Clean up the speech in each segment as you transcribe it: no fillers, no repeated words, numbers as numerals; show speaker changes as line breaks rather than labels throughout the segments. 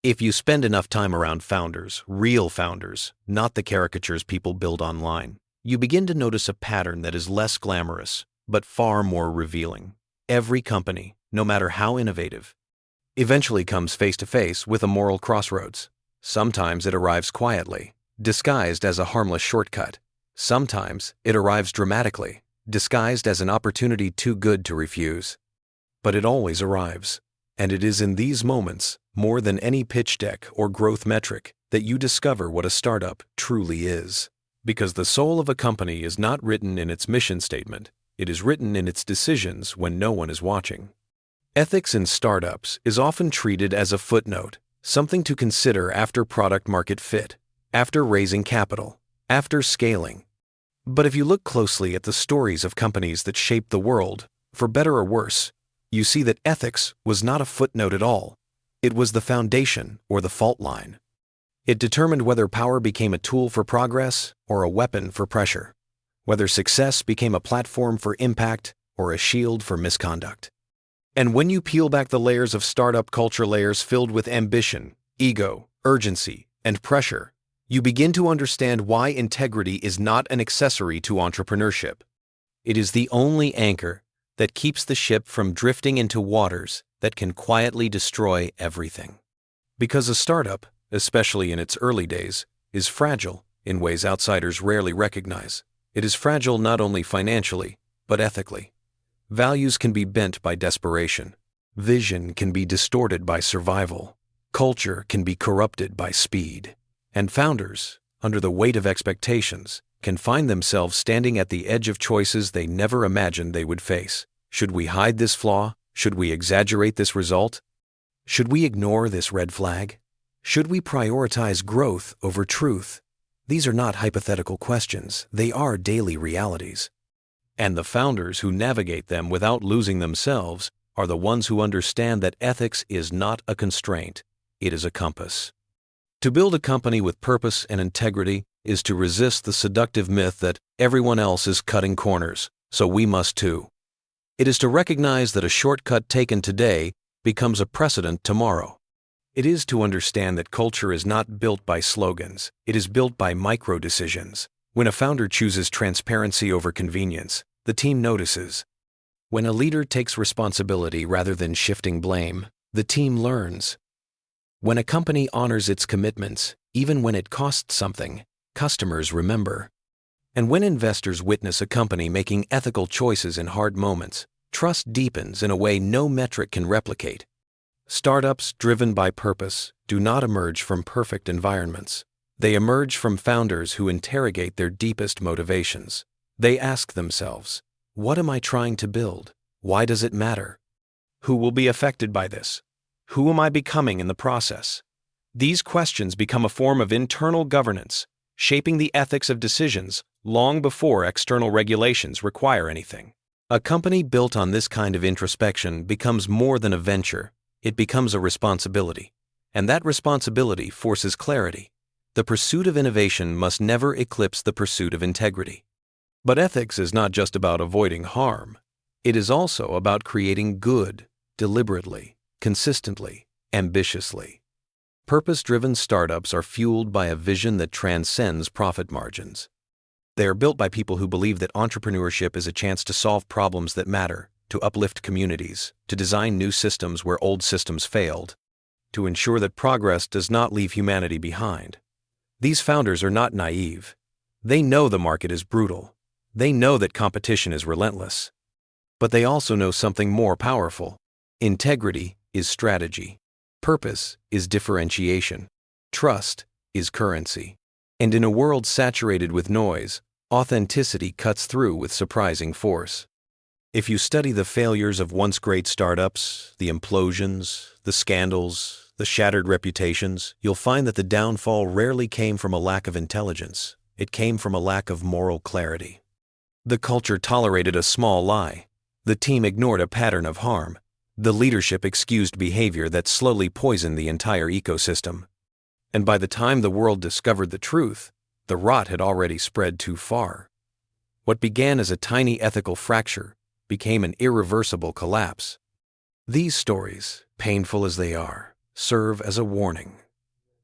If you spend enough time around founders, real founders, not the caricatures people build online, you begin to notice a pattern that is less glamorous, but far more revealing. Every company, no matter how innovative, eventually comes face to face with a moral crossroads. Sometimes it arrives quietly, disguised as a harmless shortcut. Sometimes it arrives dramatically, disguised as an opportunity too good to refuse. But it always arrives. And it is in these moments, more than any pitch deck or growth metric, that you discover what a startup truly is. Because the soul of a company is not written in its mission statement, it is written in its decisions when no one is watching. Ethics in startups is often treated as a footnote, something to consider after product-market fit, after raising capital, after scaling. But if you look closely at the stories of companies that shaped the world, for better or worse, you see that ethics was not a footnote at all. It was the foundation or the fault line. It determined whether power became a tool for progress or a weapon for pressure, whether success became a platform for impact or a shield for misconduct. And when you peel back the layers of startup culture, layers filled with ambition, ego, urgency, and pressure, you begin to understand why integrity is not an accessory to entrepreneurship. It is the only anchor that keeps the ship from drifting into waters that can quietly destroy everything. Because a startup, especially in its early days, is fragile in ways outsiders rarely recognize. It is fragile not only financially, but ethically. Values can be bent by desperation. Vision can be distorted by survival. Culture can be corrupted by speed. And founders, under the weight of expectations, can find themselves standing at the edge of choices they never imagined they would face. Should we hide this flaw? Should we exaggerate this result? Should we ignore this red flag? Should we prioritize growth over truth? These are not hypothetical questions, they are daily realities. And the founders who navigate them without losing themselves are the ones who understand that ethics is not a constraint, it is a compass. To build a company with purpose and integrity is to resist the seductive myth that everyone else is cutting corners, so we must too. It is to recognize that a shortcut taken today becomes a precedent tomorrow. It is to understand that culture is not built by slogans, it is built by micro-decisions. When a founder chooses transparency over convenience, the team notices. When a leader takes responsibility rather than shifting blame, the team learns. When a company honors its commitments, even when it costs something, customers remember. And when investors witness a company making ethical choices in hard moments, trust deepens in a way no metric can replicate. Startups driven by purpose do not emerge from perfect environments. They emerge from founders who interrogate their deepest motivations. They ask themselves, what am I trying to build? Why does it matter? Who will be affected by this? Who am I becoming in the process? These questions become a form of internal governance, shaping the ethics of decisions long before external regulations require anything. A company built on this kind of introspection becomes more than a venture, it becomes a responsibility. And that responsibility forces clarity. The pursuit of innovation must never eclipse the pursuit of integrity. But ethics is not just about avoiding harm. It is also about creating good, deliberately, consistently, ambitiously. Purpose-driven startups are fueled by a vision that transcends profit margins. They are built by people who believe that entrepreneurship is a chance to solve problems that matter, to uplift communities, to design new systems where old systems failed, to ensure that progress does not leave humanity behind. These founders are not naive. They know the market is brutal. They know that competition is relentless. But they also know something more powerful. Integrity is strategy. Purpose is differentiation. Trust is currency. And in a world saturated with noise, authenticity cuts through with surprising force. If you study the failures of once great startups, the implosions, the scandals, the shattered reputations, you'll find that the downfall rarely came from a lack of intelligence. It came from a lack of moral clarity. The culture tolerated a small lie. The team ignored a pattern of harm. The leadership excused behavior that slowly poisoned the entire ecosystem. And by the time the world discovered the truth, the rot had already spread too far. What began as a tiny ethical fracture became an irreversible collapse. These stories, painful as they are, serve as a warning.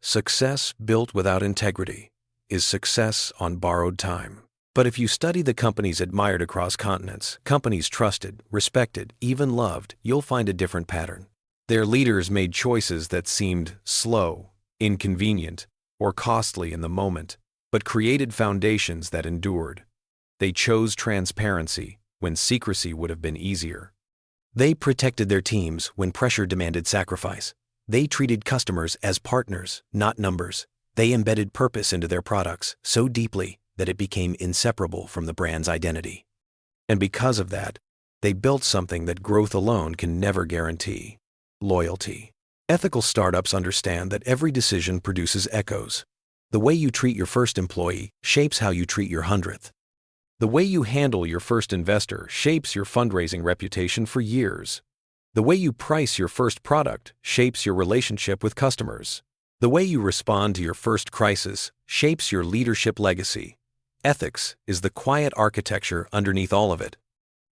Success built without integrity is success on borrowed time. But if you study the companies admired across continents, companies trusted, respected, even loved, you'll find a different pattern. Their leaders made choices that seemed slow, inconvenient, or costly in the moment, but created foundations that endured. They chose transparency when secrecy would have been easier. They protected their teams when pressure demanded sacrifice. They treated customers as partners, not numbers. They embedded purpose into their products so deeply that it became inseparable from the brand's identity. And because of that, they built something that growth alone can never guarantee: loyalty. Ethical startups understand that every decision produces echoes. The way you treat your first employee shapes how you treat your 100th. The way you handle your first investor shapes your fundraising reputation for years. The way you price your first product shapes your relationship with customers. The way you respond to your first crisis shapes your leadership legacy. Ethics is the quiet architecture underneath all of it.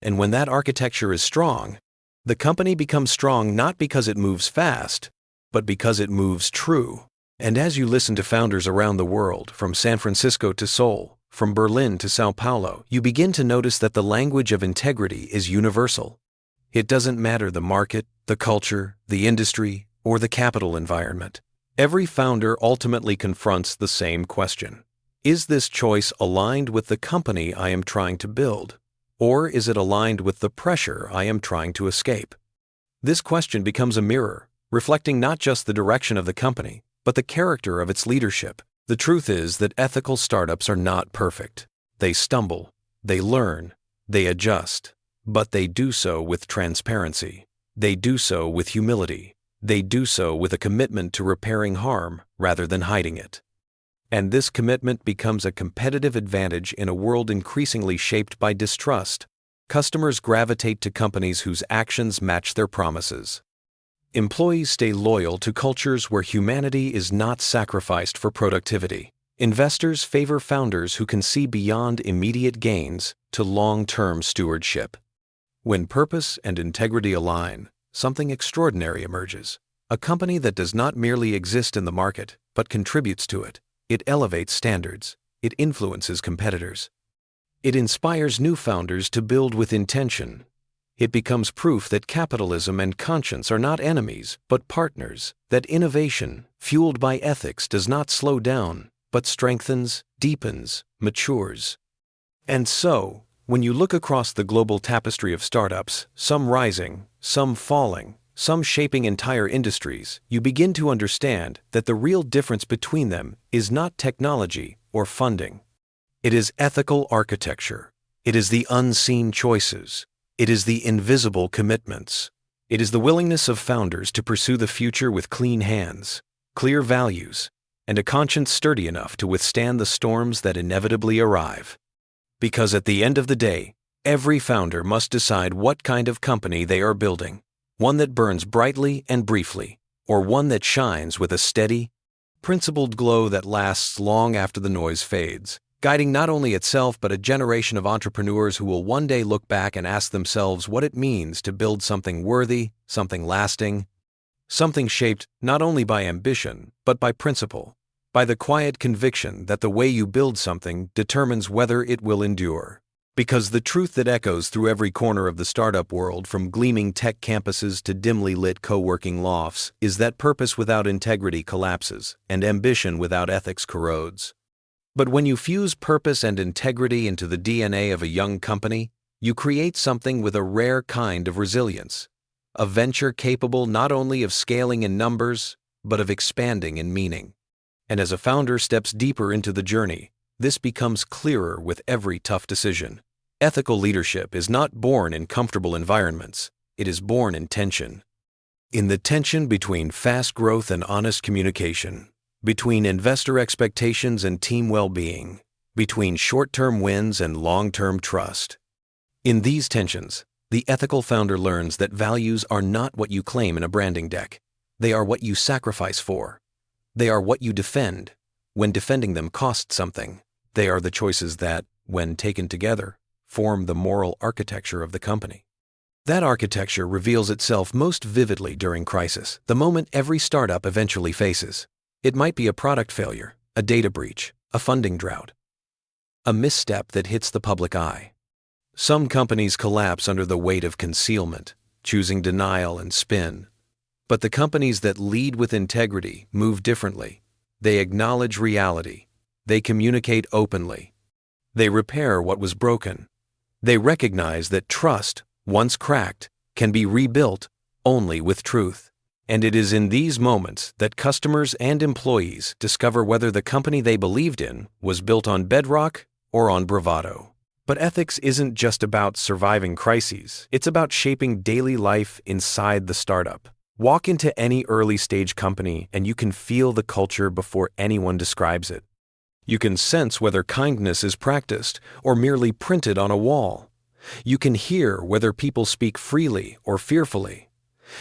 And when that architecture is strong, the company becomes strong not because it moves fast, but because it moves true. And as you listen to founders around the world, from San Francisco to Seoul, from Berlin to Sao Paulo, you begin to notice that the language of integrity is universal. It doesn't matter the market, the culture, the industry, or the capital environment. Every founder ultimately confronts the same question. Is this choice aligned with the company I am trying to build? Or is it aligned with the pressure I am trying to escape? This question becomes a mirror, reflecting not just the direction of the company, but the character of its leadership. The truth is that ethical startups are not perfect. They stumble, they learn, they adjust, but they do so with transparency. They do so with humility. They do so with a commitment to repairing harm rather than hiding it. And this commitment becomes a competitive advantage in a world increasingly shaped by distrust. Customers gravitate to companies whose actions match their promises. Employees stay loyal to cultures where humanity is not sacrificed for productivity. Investors favor founders who can see beyond immediate gains to long-term stewardship. When purpose and integrity align, something extraordinary emerges. A company that does not merely exist in the market, but contributes to it. It elevates standards. It influences competitors. It inspires new founders to build with intention. It becomes proof that capitalism and conscience are not enemies, but partners, that innovation, fueled by ethics, does not slow down, but strengthens, deepens, matures. And so, when you look across the global tapestry of startups, some rising, some falling, some shaping entire industries, you begin to understand that the real difference between them is not technology or funding. It is ethical architecture. It is the unseen choices. It is the invisible commitments. It is the willingness of founders to pursue the future with clean hands, clear values, and a conscience sturdy enough to withstand the storms that inevitably arrive. Because at the end of the day, every founder must decide what kind of company they are building. One that burns brightly and briefly, or one that shines with a steady, principled glow that lasts long after the noise fades, guiding not only itself but a generation of entrepreneurs who will one day look back and ask themselves what it means to build something worthy, something lasting, something shaped not only by ambition but by principle, by the quiet conviction that the way you build something determines whether it will endure. Because the truth that echoes through every corner of the startup world, from gleaming tech campuses to dimly lit co-working lofts, is that purpose without integrity collapses, and ambition without ethics corrodes. But when you fuse purpose and integrity into the DNA of a young company, you create something with a rare kind of resilience, a venture capable not only of scaling in numbers, but of expanding in meaning. And as a founder steps deeper into the journey, this becomes clearer with every tough decision. Ethical leadership is not born in comfortable environments. It is born in tension. In the tension between fast growth and honest communication, between investor expectations and team well-being, between short-term wins and long-term trust. In these tensions, the ethical founder learns that values are not what you claim in a branding deck. They are what you sacrifice for. They are what you defend when defending them costs something. They are the choices that, when taken together, form the moral architecture of the company. That architecture reveals itself most vividly during crisis, the moment every startup eventually faces. It might be a product failure, a data breach, a funding drought, a misstep that hits the public eye. Some companies collapse under the weight of concealment, choosing denial and spin. But the companies that lead with integrity move differently. They acknowledge reality. They communicate openly. They repair what was broken. They recognize that trust, once cracked, can be rebuilt only with truth. And it is in these moments that customers and employees discover whether the company they believed in was built on bedrock or on bravado. But ethics isn't just about surviving crises. It's about shaping daily life inside the startup. Walk into any early-stage company and you can feel the culture before anyone describes it. You can sense whether kindness is practiced or merely printed on a wall. You can hear whether people speak freely or fearfully.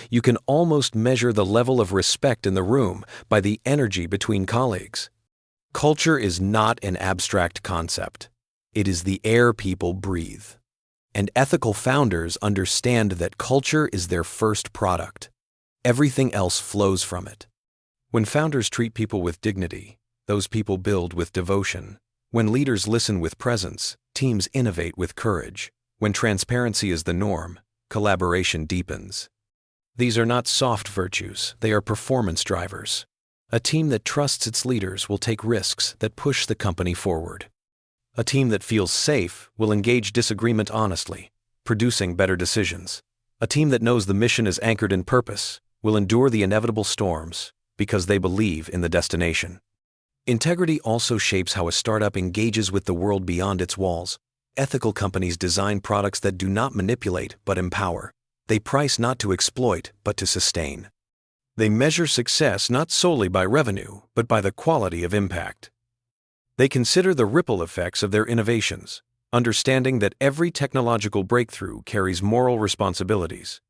You can almost measure the level of respect in the room by the energy between colleagues. Culture is not an abstract concept. It is the air people breathe. And ethical founders understand that culture is their first product. Everything else flows from it. When founders treat people with dignity, those people build with devotion. When leaders listen with presence, teams innovate with courage. When transparency is the norm, collaboration deepens. These are not soft virtues, they are performance drivers. A team that trusts its leaders will take risks that push the company forward. A team that feels safe will engage disagreement honestly, producing better decisions. A team that knows the mission is anchored in purpose will endure the inevitable storms because they believe in the destination. Integrity also shapes how a startup engages with the world beyond its walls. Ethical companies design products that do not manipulate but empower. They price not to exploit but to sustain. They measure success not solely by revenue but by the quality of impact. They consider the ripple effects of their innovations, understanding that every technological breakthrough carries moral responsibilities.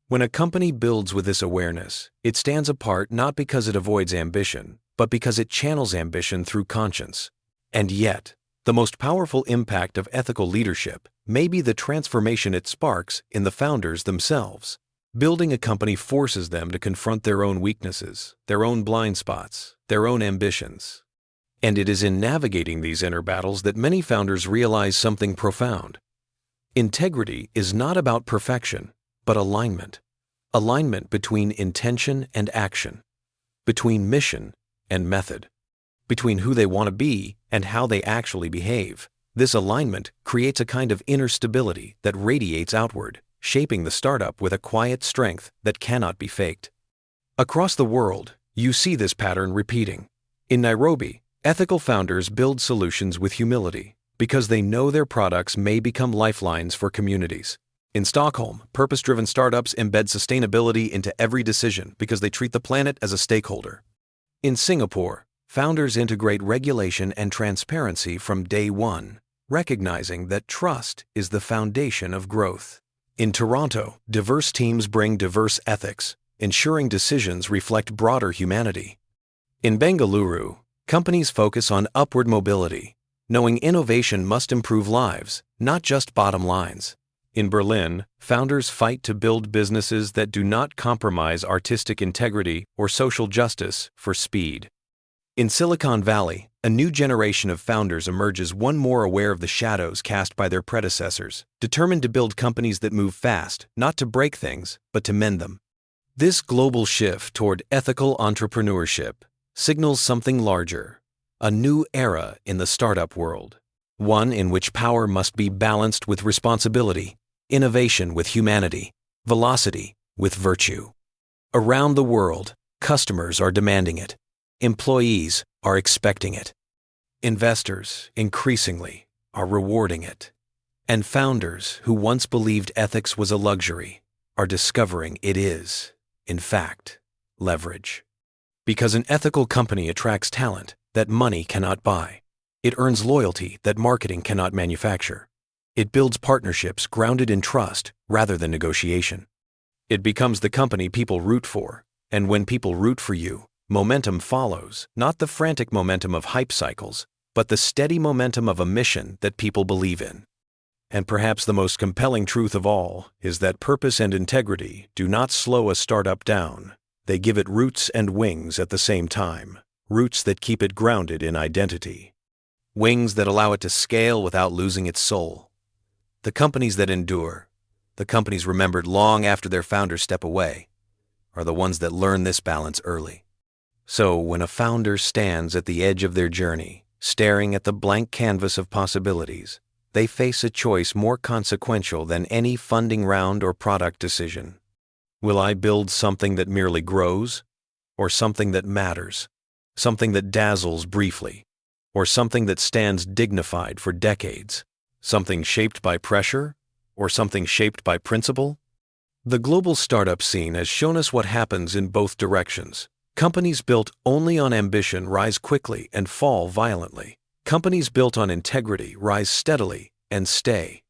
When a company builds with this awareness, it stands apart not because it avoids ambition, but because it channels ambition through conscience. And yet, the most powerful impact of ethical leadership may be the transformation it sparks in the founders themselves. Building a company forces them to confront their own weaknesses, their own blind spots, their own ambitions. And it is in navigating these inner battles that many founders realize something profound. Integrity is not about perfection, but alignment. Alignment between intention and action, between mission and method, between who they want to be and how they actually behave. This alignment creates a kind of inner stability that radiates outward, shaping the startup with a quiet strength that cannot be faked. Across the world, you see this pattern repeating. In Nairobi, ethical founders build solutions with humility because they know their products may become lifelines for communities. In Stockholm, purpose-driven startups embed sustainability into every decision because they treat the planet as a stakeholder. In Singapore, founders integrate regulation and transparency from day one, recognizing that trust is the foundation of growth. In Toronto, diverse teams bring diverse ethics, ensuring decisions reflect broader humanity. In Bengaluru, companies focus on upward mobility, knowing innovation must improve lives, not just bottom lines. In Berlin, founders fight to build businesses that do not compromise artistic integrity or social justice for speed. In Silicon Valley, a new generation of founders emerges, one more aware of the shadows cast by their predecessors, determined to build companies that move fast, not to break things, but to mend them. This global shift toward ethical entrepreneurship signals something larger, a new era in the startup world, one in which power must be balanced with responsibility, innovation with humanity, velocity with virtue. Around the world, customers are demanding it. Employees are expecting it. Investors, increasingly, are rewarding it. And founders who once believed ethics was a luxury are discovering it is, in fact, leverage. Because an ethical company attracts talent that money cannot buy. It earns loyalty that marketing cannot manufacture. It builds partnerships grounded in trust rather than negotiation. It becomes the company people root for, and when people root for you, momentum follows, not the frantic momentum of hype cycles, but the steady momentum of a mission that people believe in. And perhaps the most compelling truth of all is that purpose and integrity do not slow a startup down. They give it roots and wings at the same time, roots that keep it grounded in identity, wings that allow it to scale without losing its soul. The companies that endure, the companies remembered long after their founders step away, are the ones that learn this balance early. So when a founder stands at the edge of their journey, staring at the blank canvas of possibilities, they face a choice more consequential than any funding round or product decision. Will I build something that merely grows, or something that matters, something that dazzles briefly, or something that stands dignified for decades, something shaped by pressure, or something shaped by principle? The global startup scene has shown us what happens in both directions. Companies built only on ambition rise quickly and fall violently. Companies built on integrity rise steadily and stay.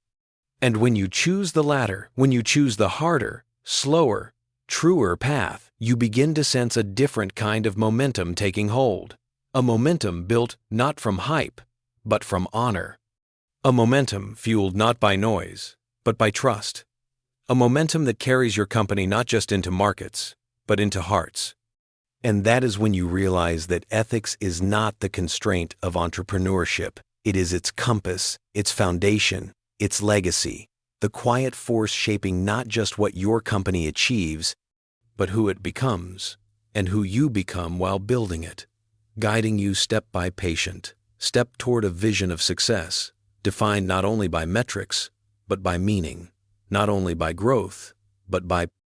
And when you choose the latter, when you choose the harder, slower, truer path, you begin to sense a different kind of momentum taking hold. A momentum built not from hype, but from honor. A momentum fueled not by noise, but by trust. A momentum that carries your company not just into markets, but into hearts. And that is when you realize that ethics is not the constraint of entrepreneurship. It is its compass, its foundation, its legacy, the quiet force shaping not just what your company achieves, but who it becomes and who you become while building it, guiding you step by step toward a vision of success, defined not only by metrics, but by meaning, not only by growth, but by